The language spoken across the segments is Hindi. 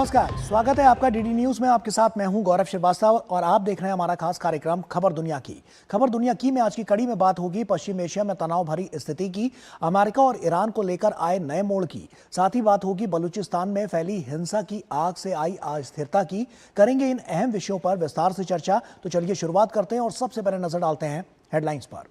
नमस्कार, स्वागत है आपका डीडी न्यूज में। आपके साथ मैं हूं गौरव श्रीवास्तव और आप देख रहे हैं हमारा खास कार्यक्रम खबर दुनिया की। खबर दुनिया की में आज की कड़ी में बात होगी पश्चिम एशिया में तनाव भरी स्थिति की, अमेरिका और ईरान को लेकर आए नए मोड़ की। साथ ही बात होगी बलूचिस्तान में फैली हिंसा की आग से आई अस्थिरता की। करेंगे इन अहम विषयों पर विस्तार से चर्चा। तो चलिए शुरुआत करते हैं और सबसे पहले नजर डालते हैं हेडलाइंस पर।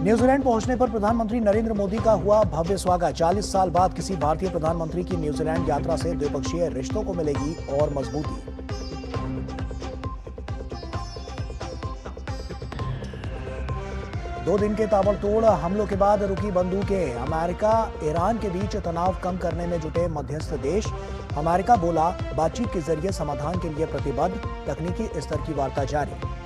न्यूजीलैंड पहुंचने पर प्रधानमंत्री नरेंद्र मोदी का हुआ भव्य स्वागत। 40 साल बाद किसी भारतीय प्रधानमंत्री की न्यूजीलैंड यात्रा से द्विपक्षीय रिश्तों को मिलेगी और मजबूती। दो दिन के ताबड़तोड़ हमलों के बाद रुकी बंदूकें। अमेरिका ईरान के बीच तनाव कम करने में जुटे मध्यस्थ देश। अमेरिका बोला बातचीत के जरिए समाधान के लिए प्रतिबद्ध। तकनीकी स्तर की वार्ता जारी।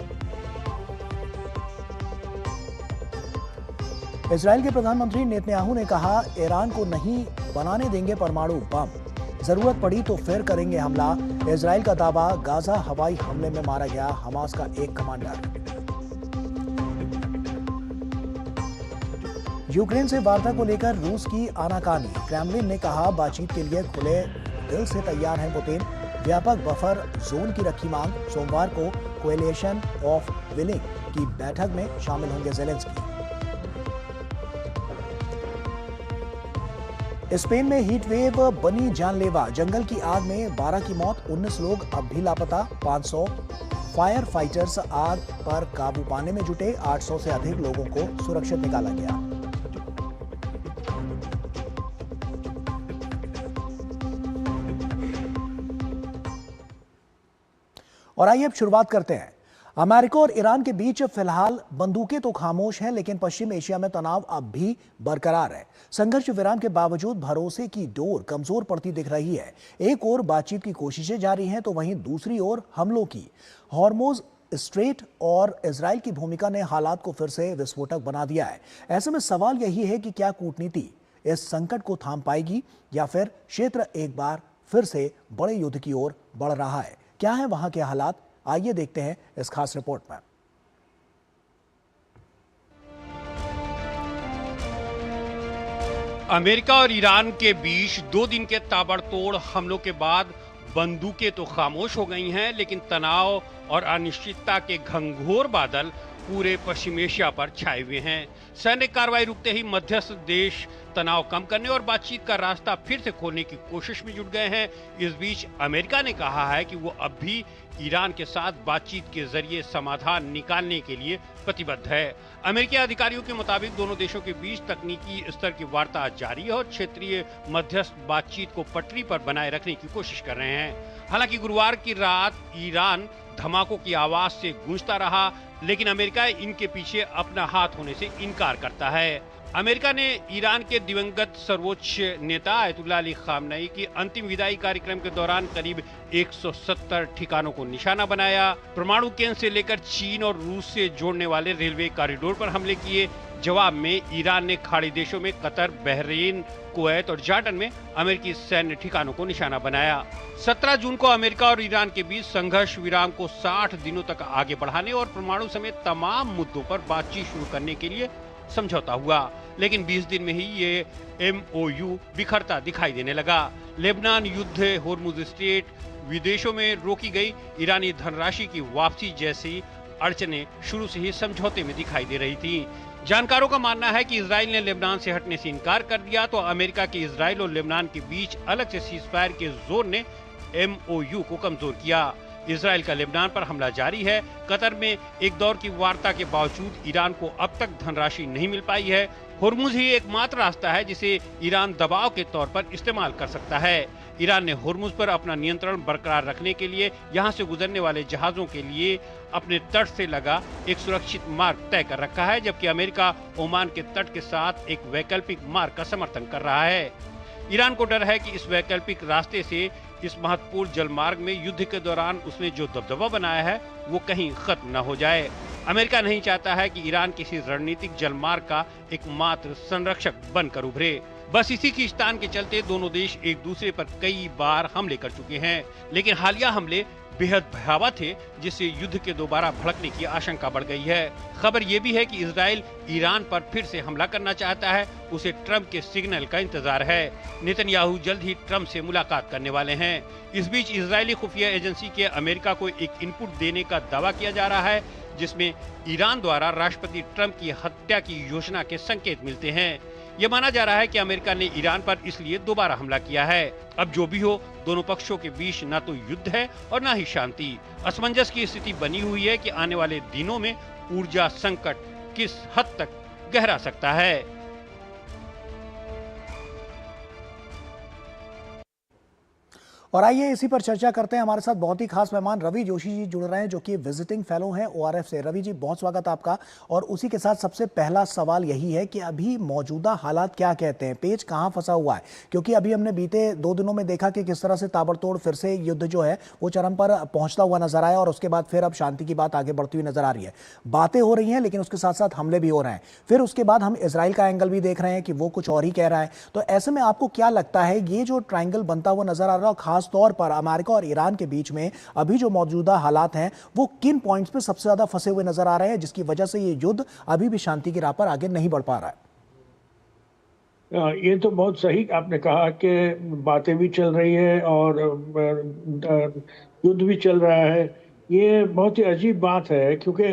इजराइल के प्रधानमंत्री नेतन्याहू ने कहा ईरान को नहीं बनाने देंगे परमाणु बम, जरूरत पड़ी तो फिर करेंगे हमला। इजराइल का दावा, गाजा हवाई हमले में मारा गया हमास का एक कमांडर। यूक्रेन से वार्ता को लेकर रूस की आनाकानी। क्रेमलिन ने कहा बातचीत के लिए खुले दिल से तैयार हैं पुतिन। व्यापक बफर जोन की रखी मांग। सोमवार को कोएलिशन ऑफ विलिंग की बैठक में शामिल होंगे जेलेंस्की। स्पेन में हीट वेव बनी जानलेवा। जंगल की आग में 12 की मौत, 19 लोग अब भी लापता। 500 फायर फाइटर्स आग पर काबू पाने में जुटे। 800 से अधिक लोगों को सुरक्षित निकाला गया। और आइए अब शुरुआत करते हैं। अमेरिका और ईरान के बीच फिलहाल बंदूकें तो खामोश हैं, लेकिन पश्चिम एशिया में तनाव अब भी बरकरार है। संघर्ष विराम के बावजूद भरोसे की डोर कमजोर पड़ती दिख रही है। एक ओर बातचीत की कोशिशें जारी हैं तो वहीं दूसरी ओर हमलों की। हॉर्मुज स्ट्रेट और इजराइल की भूमिका ने हालात को फिर से विस्फोटक बना दिया है। ऐसे में सवाल यही है कि क्या कूटनीति इस संकट को थाम पाएगी या फिर क्षेत्र एक बार फिर से बड़े युद्ध की ओर बढ़ रहा है। क्या है वहां के हालात, आइए देखते हैं इस खास रिपोर्ट में। अमेरिका और ईरान के बीच 2 दिन के ताबड़तोड़ हमलों के बाद बंदूकें तो खामोश हो गई हैं, लेकिन तनाव और अनिश्चितता के घंघोर बादल पूरे पश्चिम एशिया पर छाए हुए हैं। सैन्य कार्रवाई रुकते ही मध्यस्थ देश तनाव कम करने और बातचीत का रास्ता फिर से खोलने की कोशिश में जुट गए हैं। इस बीच अमेरिका ने कहा है कि वो अब भी ईरान के साथ बातचीत के जरिए समाधान निकालने के लिए प्रतिबद्ध है। अमेरिकी अधिकारियों के मुताबिक दोनों देशों के बीच तकनीकी स्तर की वार्ता जारी है और क्षेत्रीय मध्यस्थ बातचीत को पटरी पर बनाए रखने की कोशिश कर रहे हैं। हालांकि गुरुवार की रात ईरान धमाकों की आवाज से गूंजता रहा, लेकिन अमेरिका इनके पीछे अपना हाथ होने से इनकार करता है। अमेरिका ने ईरान के दिवंगत सर्वोच्च नेता आयतुल्लाह अली खामनेई की अंतिम विदाई कार्यक्रम के दौरान करीब 170 ठिकानों को निशाना बनाया। परमाणु केंद्र से लेकर चीन और रूस से जोड़ने वाले रेलवे कॉरिडोर पर हमले किए। जवाब में ईरान ने खाड़ी देशों में कतर, बहरीन, कुवैत और जॉर्डन में अमेरिकी सैन्य ठिकानों को निशाना बनाया। 17 जून को अमेरिका और ईरान के बीच संघर्ष विराम को 60 दिनों तक आगे बढ़ाने और परमाणु समेत तमाम मुद्दों पर बातचीत शुरू करने के लिए समझौता हुआ, लेकिन 20 दिन में ही ये MOU बिखरता दिखाई देने लगा। लेबनान युद्ध, होर्मुज स्ट्रेट, विदेशों में रोकी गई ईरानी धनराशि की वापसी जैसी अड़चनें शुरू से ही समझौते में दिखाई दे रही थी। जानकारों का मानना है कि इजराइल ने लेबनान से हटने से इनकार कर दिया तो अमेरिका के इजराइल और लेबनान के बीच अलग से सीजफायर के जोर ने MOU को कमजोर किया। इजराइल का लेबनान पर हमला जारी है। कतर में एक दौर की वार्ता के बावजूद ईरान को अब तक धनराशि नहीं मिल पाई है। होर्मुज ही एकमात्र रास्ता है जिसे ईरान दबाव के तौर पर इस्तेमाल कर सकता है। ईरान ने होर्मुज पर अपना नियंत्रण बरकरार रखने के लिए यहां से गुजरने वाले जहाजों के लिए अपने तट से लगा एक सुरक्षित मार्ग तय कर रखा है, जबकि अमेरिका ओमान के तट के साथ एक वैकल्पिक मार्ग का समर्थन कर रहा है। ईरान को डर है कि इस वैकल्पिक रास्ते से इस महत्वपूर्ण जलमार्ग में युद्ध के दौरान उसने जो दबदबा बनाया है वो कहीं खत्म न हो जाए। अमेरिका नहीं चाहता है कि ईरान किसी रणनीतिक जलमार्ग का एकमात्र संरक्षक बनकर उभरे। बस इसी खींचतान के चलते दोनों देश एक दूसरे पर कई बार हमले कर चुके हैं, लेकिन हालिया हमले बेहद भयावह थे, जिससे युद्ध के दोबारा भड़कने की आशंका बढ़ गई है। खबर यह भी है कि इजराइल ईरान पर फिर से हमला करना चाहता है, उसे ट्रंप के सिग्नल का इंतजार है। नेतन्याहू जल्द ही ट्रंप से मुलाकात करने वाले हैं। इस बीच इजरायली खुफिया एजेंसी के अमेरिका को एक इनपुट देने का दावा किया जा रहा है, जिसमें ईरान द्वारा राष्ट्रपति ट्रंप की हत्या की योजना के संकेत मिलते हैं। यह माना जा रहा है कि अमेरिका ने ईरान पर इसलिए दोबारा हमला किया है। अब जो भी हो, दोनों पक्षों के बीच न तो युद्ध है और न ही शांति। असमंजस की स्थिति बनी हुई है कि आने वाले दिनों में ऊर्जा संकट किस हद तक गहरा सकता है। और आइए इसी पर चर्चा करते हैं। हमारे साथ बहुत ही खास मेहमान रवि जोशी जी जुड़ रहे हैं, जो कि विजिटिंग फेलो हैं ओआरएफ से। रवि जी, बहुत स्वागत आपका। और उसी के साथ सबसे पहला सवाल यही है कि अभी मौजूदा हालात क्या कहते हैं, पेच कहां फंसा हुआ है? क्योंकि अभी हमने बीते 2 दिनों में देखा कि किस तरह से ताबड़तोड़ फिर से युद्ध जो है वो चरम पर पहुंचता हुआ नजर आया, और उसके बाद फिर अब शांति की बात आगे बढ़ती हुई नजर आ रही है। बातें हो रही हैं, लेकिन उसके साथ साथ हमले भी हो रहे हैं। फिर उसके बाद हम इसराइल का एंगल भी देख रहे हैं कि वो कुछ और ही कह रहा है। तो ऐसे में आपको क्या लगता है, ये जो ट्रायंगल बनता हुआ नजर आ रहा है, खास तौर पर अमेरिका और ईरान के बीच में अभी जो मौजूदा हालात हैं, वो किन पॉइंट्स पे सबसे ज्यादा फंसे हुए नजर आ रहे हैं, जिसकी वजह से ये युद्ध अभी भी शांति की राह पर आगे नहीं बढ़ पा रहा है? ये तो बहुत सही आपने कहा कि बातें भी चल रही है और युद्ध भी चल रहा है। ये बहुत ही अजीब बात है, क्योंकि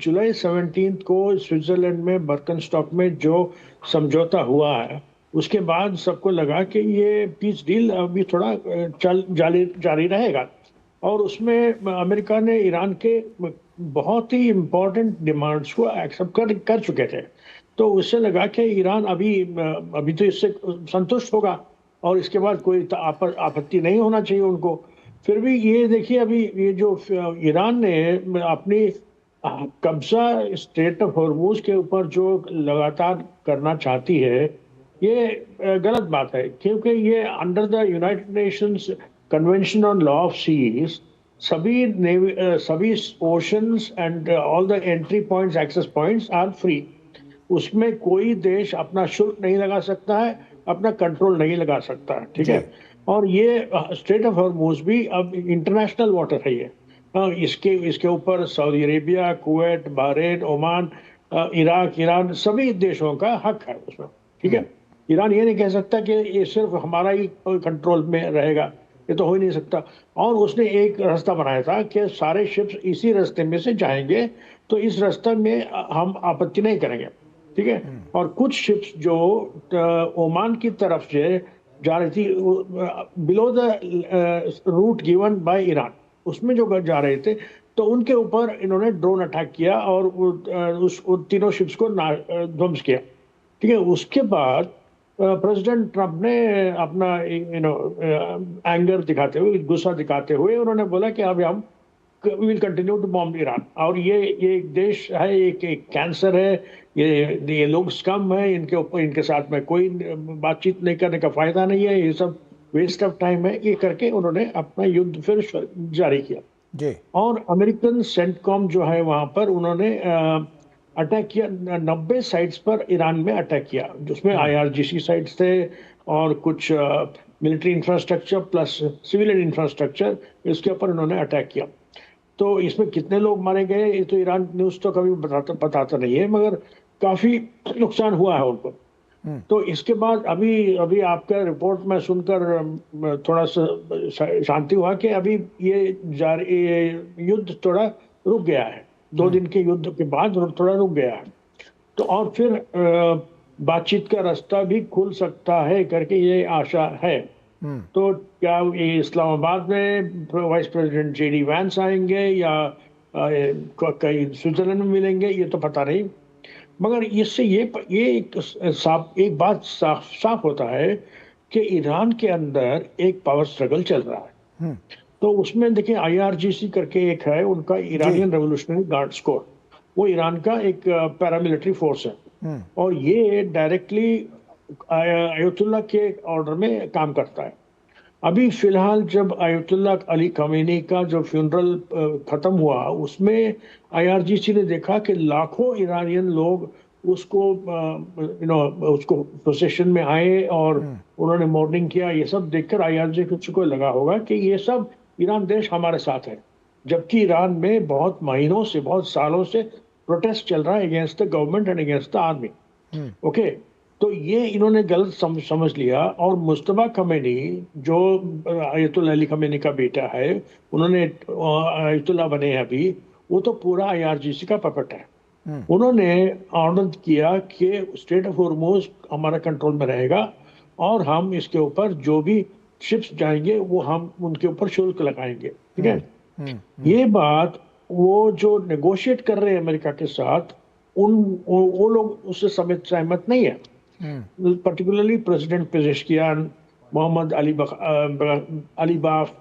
जुलाई 17 को स्विट्जरलैंड में बर्कनस्टॉक में जो समझौता हुआ है, उसके बाद सबको लगा कि ये पीस डील अभी थोड़ा जारी रहेगा। और उसमें अमेरिका ने ईरान के बहुत ही इम्पोर्टेंट डिमांड्स को एक्सेप्ट कर चुके थे। तो उससे लगा कि ईरान अभी तो इससे संतुष्ट होगा और इसके बाद कोई आपत्ति नहीं होना चाहिए उनको। फिर भी ये देखिए, अभी ये जो ईरान ने अपनी कब्जा स्ट्रेट ऑफ हॉर्मूज के ऊपर जो लगातार करना चाहती है, ये गलत बात है। क्योंकि ये under the United Nations convention on law of seas, सभी oceans and all the entry points, access points are free. उसमें कोई देश अपना शुल्क नहीं लगा सकता है, अपना कंट्रोल नहीं लगा सकता है, ठीक है। और ये स्ट्रेट ऑफ हॉर्मूज भी अब इंटरनेशनल वाटर है। ये इसके ऊपर Saudi Arabia, Kuwait, Bahrain, Oman, Iraq, Iran, सभी देशों का हक है उसमें, ठीक है। ईरान ये नहीं कह सकता कि ये सिर्फ हमारा ही कंट्रोल में रहेगा, ये तो हो ही नहीं सकता। और उसने एक रास्ता बनाया था कि सारे शिप्स इसी रास्ते में से जाएंगे, तो इस रास्ते में हम आपत्ति नहीं करेंगे, ठीक है। और कुछ शिप्स जो ओमान की तरफ से जा रही थी, below the route given by Iran, उसमें जो जा रहे थे, तो उनके ऊपर इन्होंने ड्रोन अटैक किया और उन तीनों शिप्स को ध्वंस किया, ठीक है। उसके बाद प्रेसिडेंट ट्रंप ने अपना एंगर दिखाते हुए, गुस्सा दिखाते हुए, उन्होंने बोला कि अब हम will continue to bomb Iran. और ये एक देश है, एक कैंसर है, ये लोग स्कम है, इनके ऊपर, इनके साथ में कोई बातचीत नहीं करने का फायदा नहीं है, ये सब वेस्ट ऑफ टाइम है। ये करके उन्होंने अपना युद्ध फिर जारी किया जी। और अमेरिकन सेंटकॉम जो है वहां पर उन्होंने अटैक किया, 90 साइट्स पर ईरान में अटैक किया, जिसमें IRGC साइट्स थे और कुछ military infrastructure plus civilian infrastructure, इसके ऊपर उन्होंने अटैक किया। तो इसमें कितने लोग मारे गए, ये तो ईरान न्यूज़ तो कभी बताता नहीं है, मगर काफ़ी नुकसान हुआ है उनको। तो इसके बाद अभी आपका रिपोर्ट में सुनकर थोड़ा सा शांति हुआ कि अभी ये युद्ध थोड़ा रुक गया है। 2 दिन के युद्ध के बाद थोड़ा रुक गया है, तो और फिर बातचीत का रास्ता भी खुल सकता है करके ये आशा है। तो क्या ये इस्लामाबाद में वाइस प्रेसिडेंट JD वैंस आएंगे या कहीं स्विट्जरलैंड में मिलेंगे, ये तो पता नहीं। मगर इससे ये एक बात साफ होता है कि ईरान के अंदर एक पावर स्ट्रगल चल रहा है। तो उसमें देखिए, IRGC करके एक है, उनका ईरानियन रेवोल्यूशनरी गार्ड्स कोर, वो ईरान का एक पैरामिलिट्री फोर्स है, और ये डायरेक्टली आयतुल्लाह के ऑर्डर में काम करता है। अभी फिलहाल जब आयतुल्लाह अली खमेनी का जो फ्यूनरल खत्म हुआ, उसमें IRGC ने देखा कि लाखों ईरानियन लोग उसको प्रोसेशन में आए और उन्होंने मॉर्निंग किया। ये सब देखकर IRGC को लगा होगा कि ये सब ईरान देश हमारे साथ है, जबकि ईरान में बहुत महीनों से, बहुत सालों से प्रोटेस्ट चल रहा है against the government and against the army. Okay, तो ये इन्होंने गलत समझ लिया, और मुस्तफा खमेनी जो अयतुल्ला अली खमेनी का बेटा है, उन्होंने अयतुल्ला बने हैं अभी, वो तो पूरा आईआरजीसी का पपेट है। उन्होंने ऑर्डर किया कि स्टेट ऑफ हॉर्मुज हमारा कंट्रोल में रहेगा, और हम इसके ऊपर जो भी शिप्स जाएंगे वो हम उनके ऊपर शुल्क लगाएंगे। ठीक है, ये बात वो जो नेगोशिएट कर रहे हैं अमेरिका के साथ, वो लोग उससे सहमत नहीं है। Particularly president Pezeshkian, Mohammad Ali Baf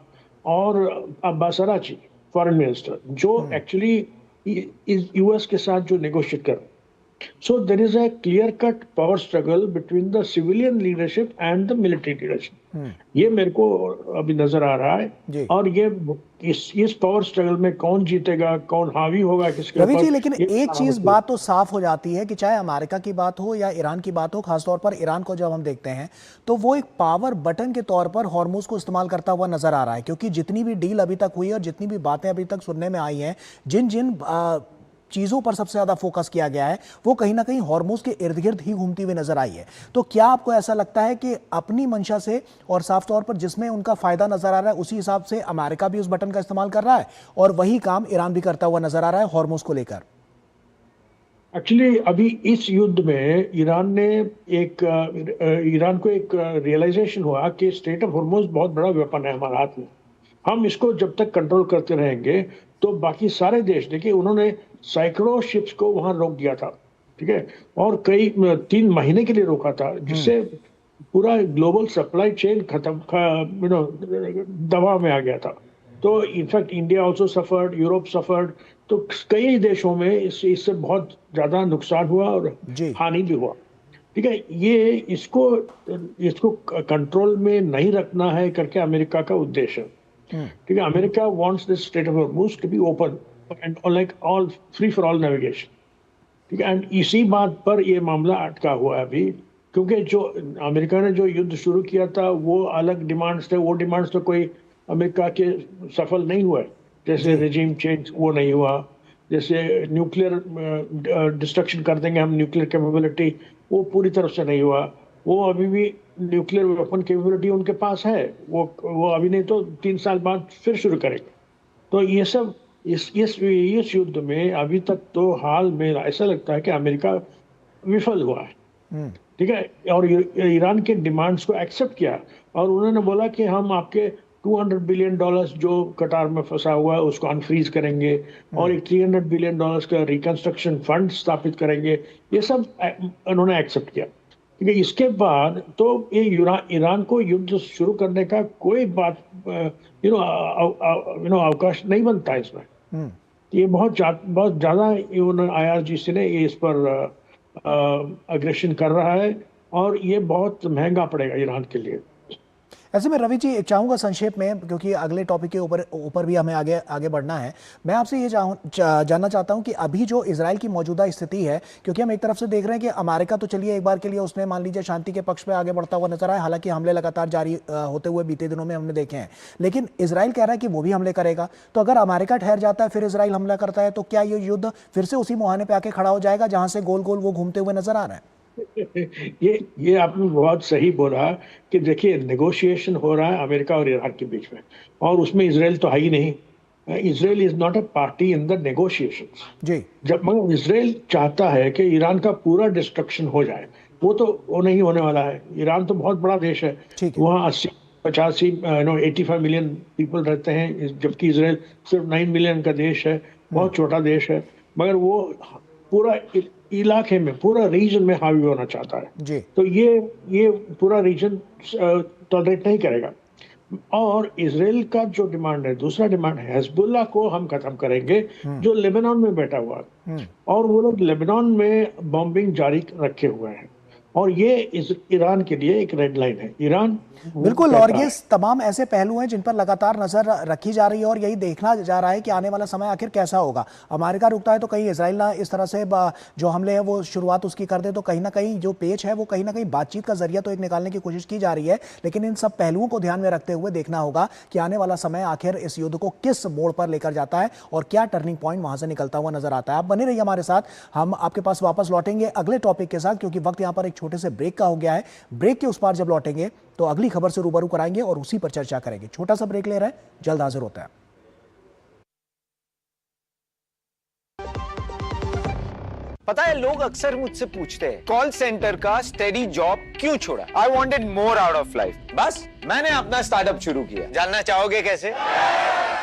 और अब्बास अराची, फॉरेन मिनिस्टर, जो एक्चुअली यूएस के साथ जो नेगोशिएट कर रहे हैं। So there is a clear-cut power struggle between the civilian leadership and the military leadership. ये मेरे को अभी नजर आ रहा है, और ये इस पावर स्ट्रगल में कौन जीतेगा, कौन हावी होगा किसके ऊपर। रवि जी, लेकिन एक चीज बात तो साफ हो जाती है कि चाहे अमेरिका की बात हो या ईरान की बात हो, खासतौर पर ईरान को जब हम देखते हैं तो वो एक पावर बटन के तौर पर हॉर्मुज को इस्तेमाल करता हुआ नजर आ रहा है, क्योंकि जितनी भी डील अभी तक हुई है और जितनी भी बातें अभी तक सुनने में आई हैं, जिन जिन चीजों पर सबसे ज्यादा फोकस किया गया है वो कहीं ना कहीं हॉर्मुज के इर्द गिर्द ही घूमती हुई नजर आई है। तो क्या आपको ऐसा लगता है कि अपनी मंशा से और साफ तौर पर जिसमें उनका फायदा नजर आ रहा है उसी हिसाब से अमेरिका भी उस बटन का इस्तेमाल कर रहा है, और वही काम ईरान भी करता हुआ नजर आ रहा है हॉर्मुज को लेकर? एक्चुअली अभी इस युद्ध में ईरान को एक रियलाइजेशन हुआ कि स्टेट ऑफ हॉर्मुज बहुत बड़ा वेपन है हमारे हाथ में। हम इसको जब तक कंट्रोल करते रहेंगे तो बाकी सारे देश, देखिए उन्होंने सैकड़ों शिप्स को वहां रोक दिया था। ठीक है, और कई 3 महीने के लिए रोका था, जिससे पूरा ग्लोबल सप्लाई चेन दबाव में आ गया था। तो in fact India also suffered, Europe suffered, तो कई देशों में इससे बहुत ज्यादा नुकसान हुआ और हानि भी हुआ। ठीक है, ये इसको कंट्रोल में नहीं रखना है करके अमेरिका का उद्देश्य। ठीक है, America wants this strait of Hormuz to be open and like all free for all navigation. ठीक है, एंड इसी बात पर ये मामला अटका हुआ है अभी, क्योंकि जो अमेरिका ने जो युद्ध शुरू किया था वो अलग डिमांड्स थे, वो डिमांड्स तो कोई अमेरिका के सफल नहीं हुए। जैसे रिजीम चेंज वो नहीं हुआ, जैसे न्यूक्लियर डिस्ट्रक्शन कर देंगे हम, न्यूक्लियर कैपेबिलिटी, वो पूरी तरफ से नहीं हुआ। वो अभी भी न्यूक्लियर वेपन कैपेबिलिटी उनके पास है, वो अभी नहीं तो 3 साल बाद फिर शुरू करेंगे। तो ये सब इस युद्ध में अभी तक तो हाल में ऐसा लगता है कि अमेरिका विफल हुआ है। ठीक है, और ईरान के डिमांड्स को एक्सेप्ट किया, और उन्होंने बोला कि हम आपके $200 बिलियन जो कतार में फंसा हुआ है उसको अनफ्रीज करेंगे, और एक $300 बिलियन का रिकंस्ट्रक्शन फंड स्थापित करेंगे। ये सब उन्होंने एक्सेप्ट किया। ठीक है, इसके बाद तो ये ईरान को युद्ध शुरू करने का कोई बात अवकाश नहीं बनता इसमें। ये बहुत ज्यादा IRGC ने ये इस पर अग्रेशन कर रहा है, और ये बहुत महंगा पड़ेगा ईरान के लिए। ऐसे में रवि जी चाहूँगा संक्षेप में, क्योंकि अगले टॉपिक के ऊपर भी हमें आगे बढ़ना है, मैं आपसे ये जानना चाहता हूँ कि अभी जो इजराइल की मौजूदा स्थिति है, क्योंकि हम एक तरफ से देख रहे हैं कि अमेरिका तो चलिए एक बार के लिए उसने मान लीजिए शांति के पक्ष पे आगे बढ़ता हुआ नजर आया, हालांकि हमले लगातार जारी होते हुए बीते दिनों में हमने देखे हैं, लेकिन इजराइल कह रहा है कि वो भी हमले करेगा। तो अगर अमेरिका ठहर जाता है फिर इजराइल हमला करता है, तो क्या ये युद्ध फिर से उसी मुहाने पर आके खड़ा हो जाएगा जहाँ से गोल गोल वो घूमते हुए नजर आ रहा है? ये आपने बहुत सही बोला कि देखिए नेगोशिएशन हो रहा है अमेरिका और ईरान के बीच में, और उसमें इजराइल तो है ही नहीं। Israel is not a party in the negotiations. जी, जब मगर इजराइल चाहता है कि ईरान का पूरा डिस्ट्रक्शन हो जाए, वो नहीं होने वाला है। ईरान तो बहुत बड़ा देश है, वहाँ 85 मिलियन पीपल रहते हैं, जबकि इजराइल सिर्फ 9 मिलियन का देश है, बहुत छोटा देश है, मगर वो पूरा इलाके में, पूरा रीजन में हावी होना चाहता है जी। तो ये पूरा रीजन टॉलरेट नहीं करेगा। और इजराइल का जो डिमांड है, दूसरा डिमांड है हिजबुल्लाह को हम खत्म करेंगे, जो लेबनान में बैठा हुआ है, और वो लोग लेबनान में बॉम्बिंग जारी रखे हुए हैं। और ये ईरान के लिए एक रेड लाइन है। ईरान बिल्कुल, और ये तमाम ऐसे पहलू हैं जिन पर लगातार नजर रखी जा रही है और यही देखना जा रहा है कि आने वाला समय आखिर कैसा होगा। अमेरिका रुकता है तो कहीं इजराइल ना इस तरह से जो हमले हैं वो शुरुआत उसकी कर दे, तो कहीं ना कहीं जो पेच है वो कहीं ना कहीं बातचीत का जरिया तो एक निकालने की कोशिश की जा रही है। लेकिन इन सब पहलुओं को ध्यान में रखते हुए देखना होगा कि आने वाला समय आखिर इस युद्ध को किस मोड़ पर लेकर जाता है और क्या टर्निंग पॉइंट वहां से निकलता हुआ नजर आता है। आप बने रहिए हमारे साथ, हम आपके पास वापस लौटेंगे अगले टॉपिक के साथ, क्योंकि वक्त यहां पर एक छोटे से ब्रेक का हो गया है। ब्रेक के उस पार जब लौटेंगे तो अगली खबर से रूबरू कराएंगे और उसी पर चर्चा करेंगे। छोटा सा ब्रेक ले रहे हैं, जल्द हाजिर होता है। पता है, लोग अक्सर मुझसे पूछते हैं कॉल सेंटर का स्टेडी जॉब क्यों छोड़ा। I wanted more out of life, बस मैंने अपना स्टार्टअप शुरू किया। जानना चाहोगे कैसे?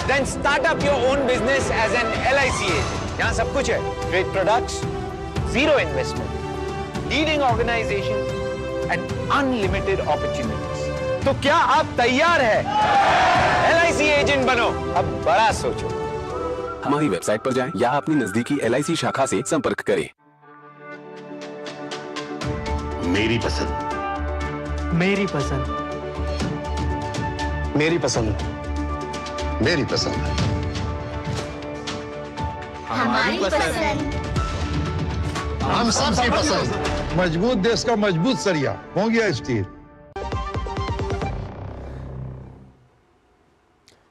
Then start up your own business as an LIC agent. यहाँ सब कुछ है, great products, zero investment, leading organisation and unlimited opportunities. तो क्या आप तैयार हैं? LIC एजेंट बनो, अब बड़ा सोचो। हमारी वेबसाइट पर जाएं या अपनी नजदीकी LIC शाखा से संपर्क करें। मेरी पसंद, मेरी पसंद, मेरी पसंद, मेरी पसंद, हमारी पसंद, हम सबकी पसंद। मजबूत देश का मजबूत सरिया हो गया स्टील।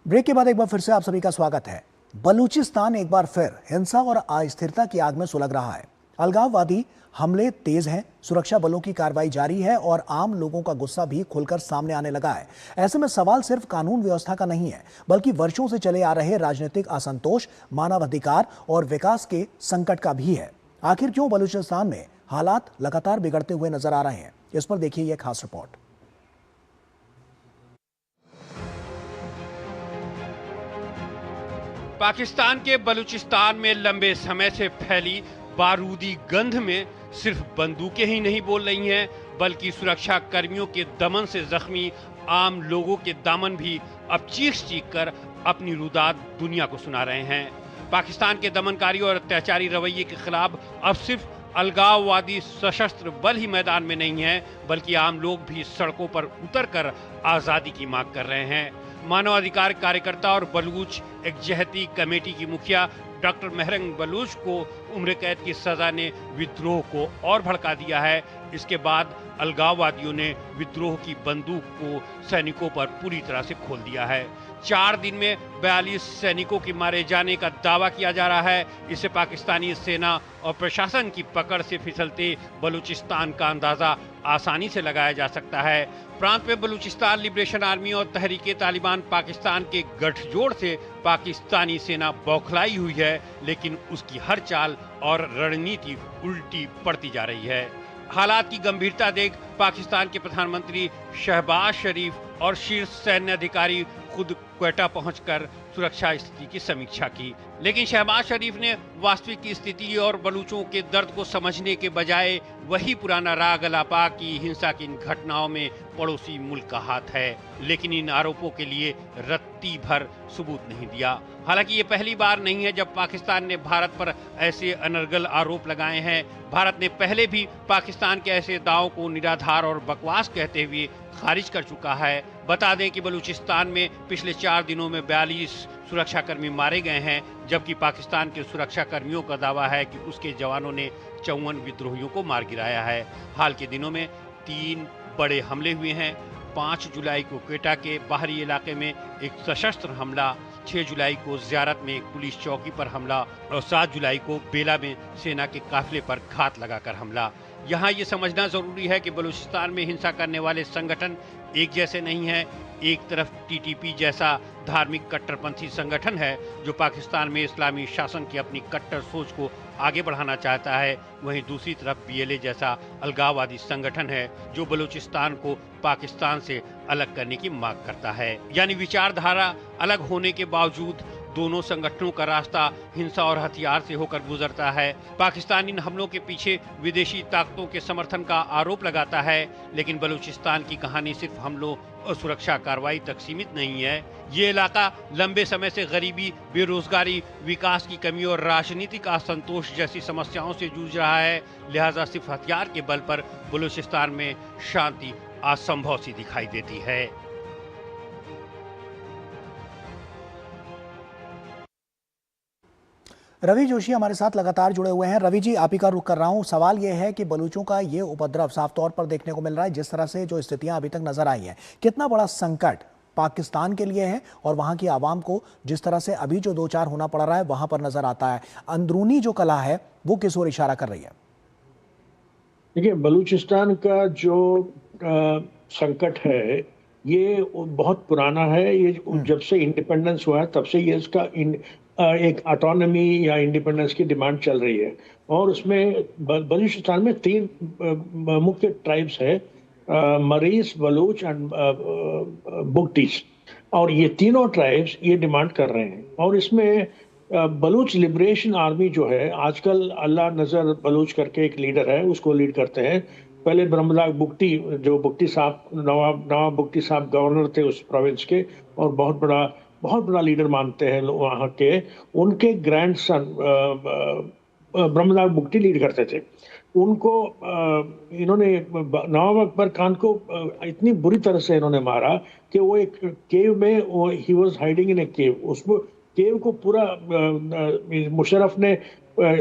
ब्रेक के बाद एक बार फिर से आप सभी का स्वागत है। बलूचिस्तान एक बार फिर हिंसा और अस्थिरता की आग में सुलग रहा है। अलगाववादी हमले तेज हैं, सुरक्षा बलों की कार्रवाई जारी है और आम लोगों का गुस्सा भी खुलकर सामने आने लगा है। ऐसे में सवाल सिर्फ कानून व्यवस्था का नहीं है, बल्कि वर्षों से चले आ रहे राजनीतिक असंतोष, मानवाधिकार और विकास के संकट का भी है। आखिर क्यों बलूचिस्तान में हालात लगातार बिगड़ते हुए नजर आ रहे हैं, इस पर देखिए यह खास रिपोर्ट। पाकिस्तान के बलूचिस्तान में लंबे समय से फैली बारूदी गंध में सिर्फ बंदूकें ही नहीं बोल रही हैं, बल्कि सुरक्षा कर्मियों के दमन से जख्मी आम लोगों के दामन भी अब चीख कर अपनी रुदाद दुनिया को सुना रहे हैं। पाकिस्तान के दमनकारी और अत्याचारी रवैये के खिलाफ अब सिर्फ अलगाववादी सशस्त्र बल ही मैदान में नहीं है, बल्कि आम लोग भी सड़कों पर उतरकर आजादी की मांग कर रहे हैं। मानवाधिकार कार्यकर्ता और बलूच एकजहती कमेटी की मुखिया डॉक्टर महरंग बलूच को उम्र कैद की सजा ने विद्रोह को और भड़का दिया है। इसके बाद अलगाववादियों ने विद्रोह की बंदूक को सैनिकों पर पूरी तरह से खोल दिया है। 4 दिन में 42 सैनिकों के मारे जाने का दावा किया जा रहा है। इससे पाकिस्तानी सेना और प्रशासन की पकड़ से फिसलते बलूचिस्तान का अंदाजा आसानी से लगाया जा सकता है। प्रांत में बलूचिस्तान लिबरेशन आर्मी और तहरीके तालिबान पाकिस्तान के गठजोड़ से पाकिस्तानी सेना बौखलाई हुई है, लेकिन उसकी हर चाल और रणनीति उल्टी पड़ती जा रही है। हालात की गंभीरता देख पाकिस्तान के प्रधानमंत्री शहबाज शरीफ और शीर्ष सैन्य अधिकारी खुद क्वेटा पहुंचकर सुरक्षा स्थिति की समीक्षा की, लेकिन शहबाज शरीफ ने वास्तविक की स्थिति और बलूचों के दर्द को समझने के बजाय वही पुराना राग अलापा की हिंसा की इन घटनाओं में पड़ोसी मुल्क का हाथ है, लेकिन इन आरोपों के लिए रत्ती भर सबूत नहीं दिया। हालांकि ये पहली बार नहीं है जब पाकिस्तान ने भारत पर ऐसे अनर्गल आरोप लगाए हैं। भारत ने पहले भी पाकिस्तान के ऐसे दावों को निराधार और बकवास कहते हुए खारिज कर चुका है। बता दें कि बलूचिस्तान में पिछले 4 दिनों में 42 सुरक्षाकर्मी मारे गए हैं, जबकि पाकिस्तान के सुरक्षा कर्मियों का दावा है कि उसके जवानों ने 54 विद्रोहियों को मार गिराया है। हाल के दिनों में 3 बड़े हमले हुए हैं। 5 जुलाई को क्वेटा के बाहरी इलाके में एक सशस्त्र हमला, 6 जुलाई को ज़ियारत में एक पुलिस चौकी पर हमला और 7 जुलाई को बेला में सेना के काफिले पर घात लगाकर हमला। यहाँ ये समझना जरूरी है कि बलूचिस्तान में हिंसा करने वाले संगठन एक जैसे नहीं हैं। एक तरफ TTP जैसा धार्मिक कट्टरपंथी संगठन है जो पाकिस्तान में इस्लामी शासन की अपनी कट्टर सोच को आगे बढ़ाना चाहता है, वहीं दूसरी तरफ BLA जैसा अलगाववादी संगठन है जो बलूचिस्तान को पाकिस्तान से अलग करने की मांग करता है। यानी विचारधारा अलग होने के बावजूद दोनों संगठनों का रास्ता हिंसा और हथियार से होकर गुजरता है। पाकिस्तान इन हमलों के पीछे विदेशी ताकतों के समर्थन का आरोप लगाता है, लेकिन बलूचिस्तान की कहानी सिर्फ हमलों और सुरक्षा कार्रवाई तक सीमित नहीं है। ये इलाका लंबे समय से गरीबी, बेरोजगारी, विकास की कमी और राजनीतिक असंतोष जैसी समस्याओं से जूझ रहा है। लिहाजा सिर्फ हथियार के बल पर बलूचिस्तान में शांति असंभव सी दिखाई देती है। रवि जोशी हमारे साथ लगातार जुड़े हुए हैं। रवि जी, आप ही का रुख कर रहा हूं। सवाल यह है कि बलूचों का ये उपद्रव साफ तौर पर देखने को मिल रहा है, जिस तरह से जो स्थितियां अभी तक नजर आई हैं, कितना बड़ा संकट पाकिस्तान के लिए है और वहां की आवाम को जिस तरह से अभी जो दो चार होना पड़ रहा है वहां पर नजर आता है। अंदरूनी जो कला है वो किस ओर इशारा कर रही है? देखिए, बलूचिस्तान का जो संकट है ये बहुत पुराना है। ये जब से इंडिपेंडेंस हुआ है तब से ये इसका एक ऑटोनॉमी या इंडिपेंडेंस की डिमांड चल रही है। और उसमें बलूचिस्तान में 3 मुख्य ट्राइब्स है, मरीस, बलूच एंड बुगटीस। और ये तीनों ट्राइब्स ये डिमांड कर रहे हैं। और इसमें बलूच लिबरेशन आर्मी जो है, आजकल अल्लाह नजर बलूच करके एक लीडर है, उसको लीड करते हैं। पहले ब्रह्मदाग बुगटी, जो बुगटी साहब, नवाब बुगटी साहब गवर्नर थे उस प्रोविंस के और बहुत बड़ा लीडर मानते हैं वहाँ के। उनके ग्रैंडसन ब्रह्मदाग बुगटी लीड करते थे। उनको इन्होंने नवाब अकबर खान को इतनी बुरी तरह से इन्होंने मारा कि वो एक केव में ही वाज हाइडिंग इन ए केव। उसको केव को पूरा मुशर्रफ ने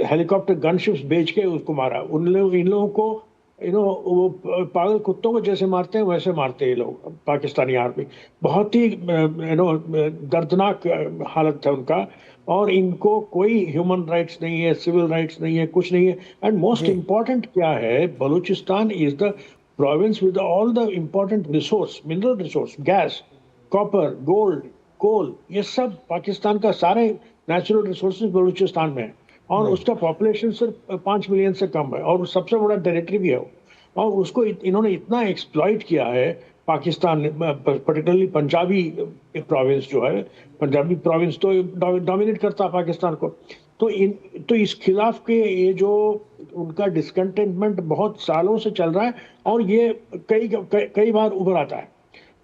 हेलीकॉप्टर गनशिप्स भेज के उसको मारा। इन लोगों को वो पागल कुत्तों को जैसे मारते हैं वैसे मारते हैं ये लोग, पाकिस्तानी आर्मी। बहुत ही दर्दनाक हालत है उनका। और इनको कोई ह्यूमन राइट्स नहीं है, सिविल राइट्स नहीं है, कुछ नहीं है। एंड मोस्ट इम्पॉर्टेंट क्या है, Balochistan is the province with all the important resource, mineral resource, gas, copper, gold, coal, ये सब पाकिस्तान का सारे नेचुरल रिसोर्सेज बलूचिस्तान में है। और उसका पॉपुलेशन सिर्फ 5 मिलियन से कम है और सबसे बड़ा टेरिटरी भी है। और उसको इन्होंने इतना एक्सप्लॉइट किया है पाकिस्तान, पर्टिकुलरली पंजाबी प्रोविंस जो है, पंजाबी प्रोविंस तो डोमिनेट करता है पाकिस्तान को। तो इस खिलाफ के ये जो उनका डिस्कंटेंटमेंट बहुत सालों से चल रहा है और ये कई बार उभर आता है।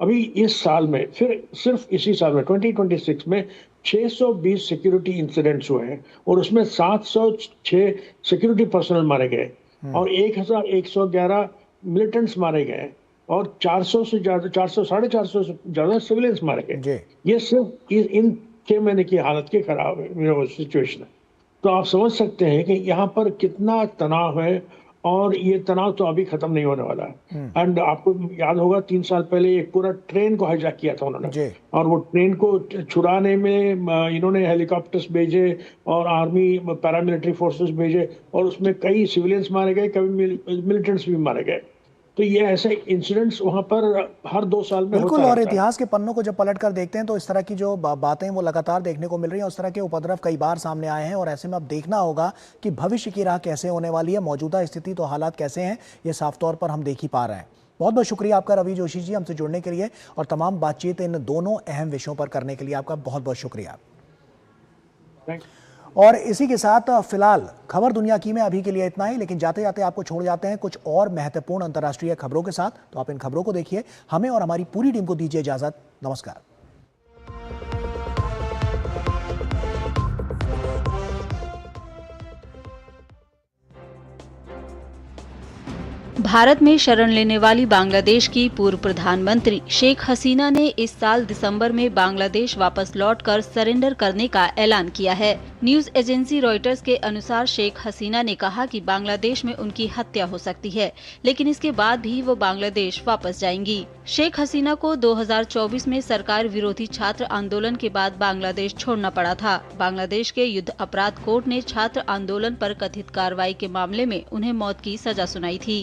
अभी इस साल में फिर सिर्फ इसी साल में 2026 में 620 सिक्योरिटी इंसिडेंट्स हुए हैं और उसमें 706 सिक्योरिटी पर्सनल मारे गए और 1111 मिलिटेंट्स मारे गए और 400 से ज्यादा, 400-450 से ज्यादा सिविलियंस मारे गए। ये सिर्फ इन 6 महीने की हालत के खराब सिचुएशन है। तो आप समझ सकते हैं कि यहाँ पर कितना तनाव है और ये तनाव तो अभी खत्म नहीं होने वाला है। एंड आपको याद होगा 3 साल पहले एक पूरा ट्रेन को हाईजैक किया था उन्होंने और वो ट्रेन को छुड़ाने में इन्होंने हेलीकॉप्टर्स भेजे और आर्मी पैरामिलिट्री फोर्सेस भेजे और उसमें कई सिविलियंस मारे गए, कई मिलिटेंट्स भी मारे गए। तो ये ऐसे इंसिडेंट्स वहाँ पर हर 2 साल में बिल्कुल होता और इतिहास के पन्नों को जब पलट कर देखते हैं तो इस तरह की जो बातें वो लगातार देखने को मिल रही हैं। उस तरह के उपद्रव कई बार सामने आए हैं और ऐसे में अब देखना होगा कि भविष्य की राह कैसे होने वाली है। मौजूदा स्थिति तो हालात कैसे हैं ये साफ तौर पर हम देख ही पा रहे हैं। बहुत बहुत शुक्रिया आपका रवि जोशी जी, हमसे जुड़ने के लिए और तमाम बातचीत इन दोनों अहम विषयों पर करने के लिए आपका बहुत बहुत शुक्रिया। और इसी के साथ फिलहाल खबर दुनिया की में अभी के लिए इतना ही, लेकिन जाते जाते आपको छोड़ जाते हैं कुछ और महत्वपूर्ण अंतर्राष्ट्रीय खबरों के साथ। तो आप इन खबरों को देखिए। हमें और हमारी पूरी टीम को दीजिए इजाजत। नमस्कार। भारत में शरण लेने वाली बांग्लादेश की पूर्व प्रधानमंत्री शेख हसीना ने इस साल दिसंबर में बांग्लादेश वापस लौटकर सरेंडर करने का ऐलान किया है। न्यूज एजेंसी रॉयटर्स के अनुसार शेख हसीना ने कहा कि बांग्लादेश में उनकी हत्या हो सकती है, लेकिन इसके बाद भी वो बांग्लादेश वापस जाएंगी। शेख हसीना को 2024 में सरकार विरोधी छात्र आंदोलन के बाद बांग्लादेश छोड़ना पड़ा था। बांग्लादेश के युद्ध अपराध कोर्ट ने छात्र आंदोलन पर कथित कार्रवाई के मामले में उन्हें मौत की सजा सुनाई थी।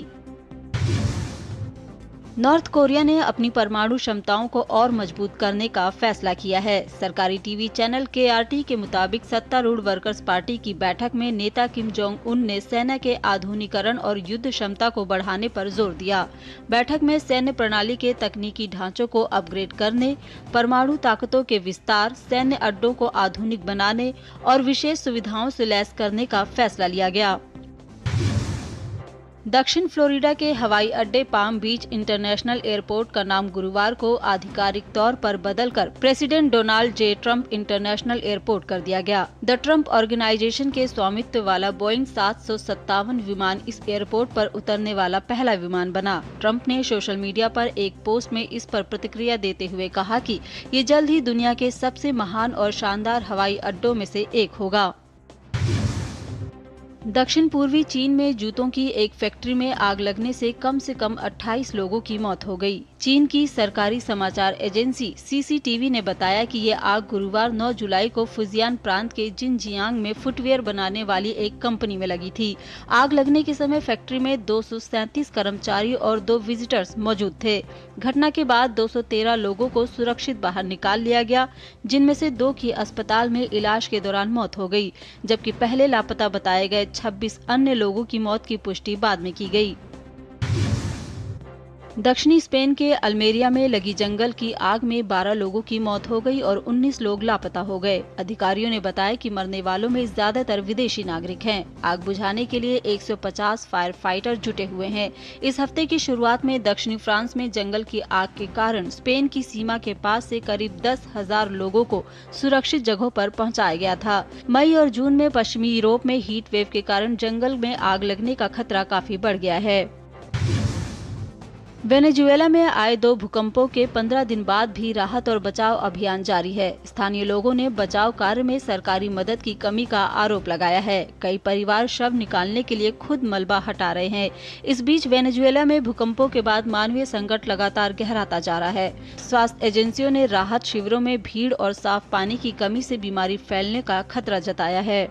नॉर्थ कोरिया ने अपनी परमाणु क्षमताओं को और मजबूत करने का फैसला किया है। सरकारी टीवी चैनल KRT के मुताबिक सत्तारूढ़ वर्कर्स पार्टी की बैठक में नेता किम जोंग उन ने सेना के आधुनिकीकरण और युद्ध क्षमता को बढ़ाने पर जोर दिया। बैठक में सैन्य प्रणाली के तकनीकी ढांचों को अपग्रेड करने, परमाणु ताकतों के विस्तार, सैन्य अड्डों को आधुनिक बनाने और विशेष सुविधाओं से लैस करने का फैसला लिया गया। दक्षिण फ्लोरिडा के हवाई अड्डे पाम बीच इंटरनेशनल एयरपोर्ट का नाम गुरुवार को आधिकारिक तौर पर बदलकर president Donald J. Trump international airport कर दिया गया। द ट्रंप ऑर्गेनाइजेशन के स्वामित्व वाला बोइंग 757 विमान इस एयरपोर्ट पर उतरने वाला पहला विमान बना। ट्रंप ने सोशल मीडिया पर एक पोस्ट में इस पर प्रतिक्रिया देते हुए कहा कि ये जल्द ही दुनिया के सबसे महान और शानदार हवाई अड्डों में से एक होगा। दक्षिण पूर्वी चीन में जूतों की एक फैक्ट्री में आग लगने से कम 28 लोगों की मौत हो गई। चीन की सरकारी समाचार एजेंसी CCTV ने बताया कि ये आग गुरुवार 9 जुलाई को फुजियान प्रांत के जिनजियांग में फुटवियर बनाने वाली एक कंपनी में लगी थी। आग लगने के समय फैक्ट्री में 237 कर्मचारी और 2 विजिटर्स मौजूद थे। घटना के बाद 213 लोगों को सुरक्षित बाहर निकाल लिया गया, जिनमें से 2 की अस्पताल में इलाज के दौरान मौत हो गई, जबकि पहले लापता बताए गए 26 अन्य लोगों की मौत की पुष्टि बाद में की गई। दक्षिणी स्पेन के अल्मेरिया में लगी जंगल की आग में 12 लोगों की मौत हो गई और 19 लोग लापता हो गए। अधिकारियों ने बताया कि मरने वालों में ज्यादातर विदेशी नागरिक हैं। आग बुझाने के लिए 150 फायर फाइटर जुटे हुए हैं। इस हफ्ते की शुरुआत में दक्षिणी फ्रांस में जंगल की आग के कारण स्पेन की सीमा के पास से करीब 10,000 लोगों को सुरक्षित जगहों पर पहुंचाया गया था। मई और जून में पश्चिमी यूरोप में हीट वेव के कारण जंगल में आग लगने का खतरा काफी बढ़ गया है। वेनेजुएला में आए 2 भूकंपों के 15 दिन बाद भी राहत और बचाव अभियान जारी है। स्थानीय लोगों ने बचाव कार्य में सरकारी मदद की कमी का आरोप लगाया है। कई परिवार शव निकालने के लिए खुद मलबा हटा रहे हैं। इस बीच वेनेजुएला में भूकंपों के बाद मानवीय संकट लगातार गहराता जा रहा है। स्वास्थ्य एजेंसियों ने राहत शिविरों में भीड़ और साफ पानी की कमी से बीमारी फैलने का खतरा जताया है।